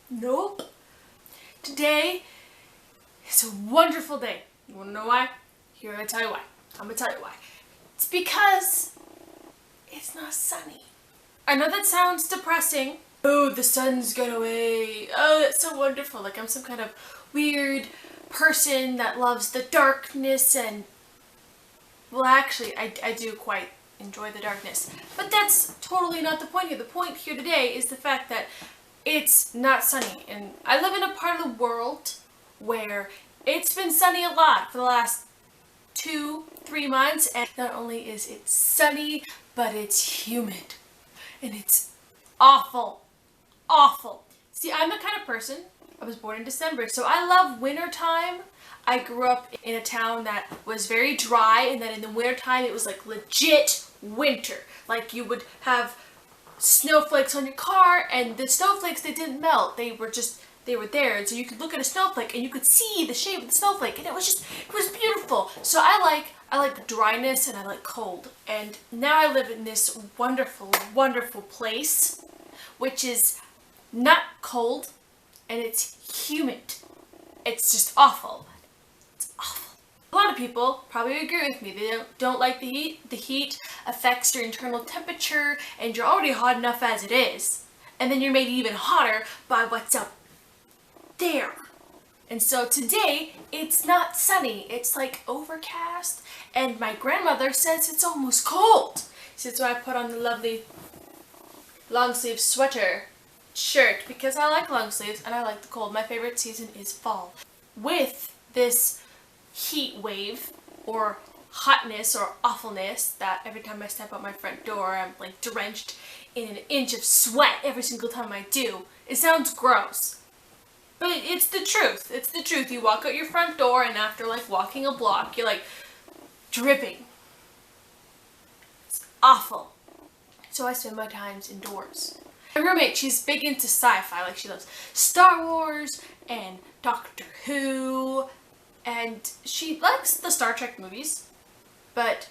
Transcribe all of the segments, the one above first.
Nope. Today is a wonderful day. You wanna know why? Here, I'm gonna tell you why. It's because it's not sunny. I know that sounds depressing. Oh, the sun's gone away. Oh, that's so wonderful. Like I'm some kind of weird person that loves the darkness and... Well, actually, I do quite enjoy the darkness. But that's totally not the point here. The point here today is the fact that it's not sunny. And I live in a part of the world where it's been sunny a lot for the last 2-3 months. And not only is it sunny, but it's humid. And it's awful. Awful. See, I'm the kind of person, I was born in December, so I love winter time. I grew up in a town that was very dry, and then in the winter time it was like legit winter. Like you would have snowflakes on your car, and the snowflakes, they didn't melt. They were there, and so you could look at a snowflake and you could see the shape of the snowflake, and it was beautiful. So I like dryness and I like cold. And now I live in this wonderful, wonderful place, which is not cold, and it's humid. It's just awful. It's awful. A lot of people probably agree with me. They don't like the heat. The heat affects your internal temperature, and you're already hot enough as it is. And then you're made even hotter by what's up there. And so today, it's not sunny. It's like overcast, and my grandmother says it's almost cold. So I put on the lovely long sleeve sweater shirt because I like long sleeves and I like the cold. My favorite season is fall. With this heat wave or hotness or awfulness that every time I step out my front door I'm like drenched in an inch of sweat every single time I do. It sounds gross, but it's the truth. It's the truth. You walk out your front door and after like walking a block you're like dripping. It's awful. So I spend my times indoors. My roommate, she's big into sci-fi. Like she loves Star Wars and Doctor Who, and she likes the Star Trek movies, but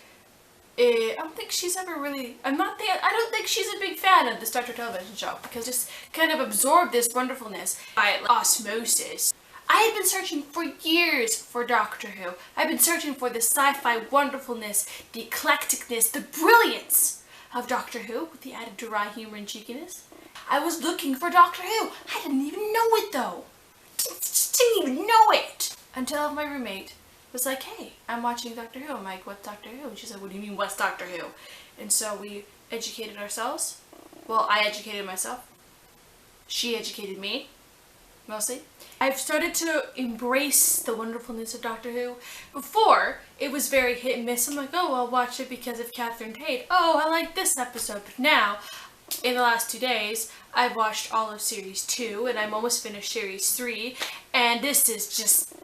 I don't think she's ever really, I don't think she's a big fan of the Star Trek television show because just kind of absorbed this wonderfulness by osmosis. I had been searching for years for Doctor Who. I've been searching for the sci-fi wonderfulness, the eclecticness, the brilliance of Doctor Who with the added dry humor and cheekiness. I was looking for Doctor Who. I didn't even know it though. Just didn't even know it. Until my roommate was like, hey, I'm watching Doctor Who. I'm like, what's Doctor Who? And she said, what do you mean, what's Doctor Who? And so we educated ourselves. Well, I educated myself. She educated me, mostly. I've started to embrace the wonderfulness of Doctor Who. Before, it was very hit and miss. I'm like, oh, I'll watch it because of Catherine Tate. Oh, I like this episode. But now, in the last 2 days, I've watched all of Series 2, and I'm almost finished Series 3, and this is just...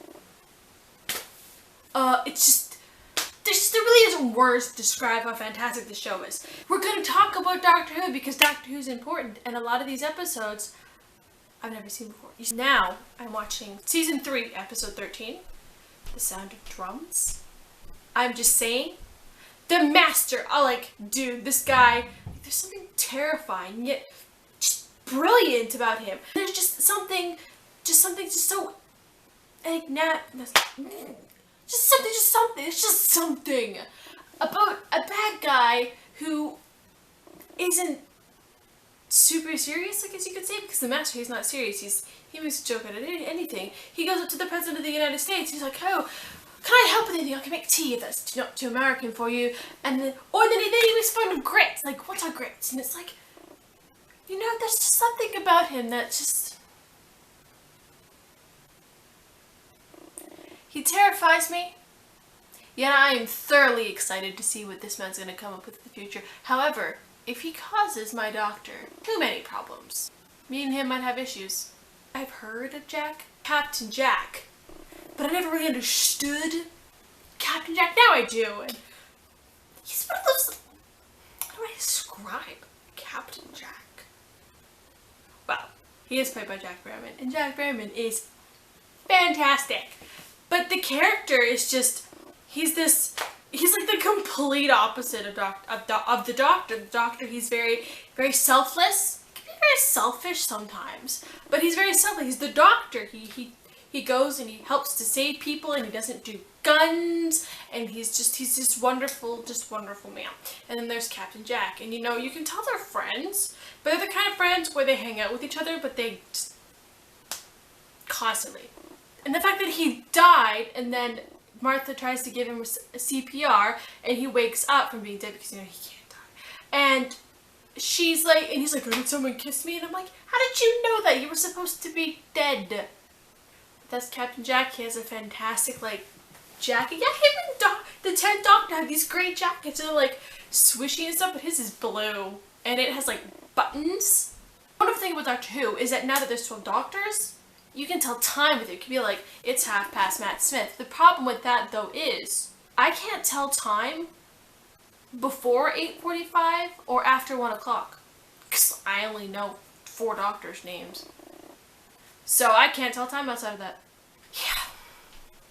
there really isn't words to describe how fantastic the show is. We're going to talk about Doctor Who because Doctor Who is important, and a lot of these episodes I've never seen before. Now, I'm watching Season 3, Episode 13, The Sound of Drums. I'm just saying, the master, dude, this guy, there's something terrifying, yet just brilliant about him. There's just something so, it's just something about a bad guy who isn't super serious, I guess you could say, because the master, he's not serious, he makes a joke out of anything. He goes up to the President of the United States, he's like, oh, can I help with anything? I can make tea if that's not too American for you. And then he makes fun of grits. Like, what's our grits? And it's like, you know, there's just something about him that just... He terrifies me. Yet I am thoroughly excited to see what this man's going to come up with in the future. However, if he causes my doctor too many problems, me and him might have issues. I've heard of Captain Jack. But I never really understood Captain Jack. Now I do. And he's one of those... How do I describe Captain Jack? Well, he is played by Jack Barrowman, and Jack Barrowman is fantastic. But the character is just... He's like the complete opposite of the Doctor. The Doctor, he's very, very selfless. very selfish sometimes, but he's very selfish. He's the doctor. He goes and he helps to save people, and he doesn't do guns, and he's just wonderful man. And then there's Captain Jack, and you know, you can tell they're friends, but they're the kind of friends where they hang out with each other, but they just constantly. And the fact that he died, and then Martha tries to give him a CPR, and he wakes up from being dead because, you know, he can't die. And she's like, and he's like, oh, did someone kiss me? And I'm like, how did you know that? You were supposed to be dead. That's Captain Jack. He has a fantastic, like, jacket. Yeah, him and the 10th Doctor have these great jackets. They're, like, swishy and stuff, but his is blue. And it has, like, buttons. One thing with Doctor Who is that now that there's 12 Doctors, you can tell time with it. It can be like, it's 1/2 Matt Smith. The problem with that, though, is I can't tell time before 8:45 or after 1 o'clock. Because I only know 4 Doctors' names. So I can't tell time outside of that.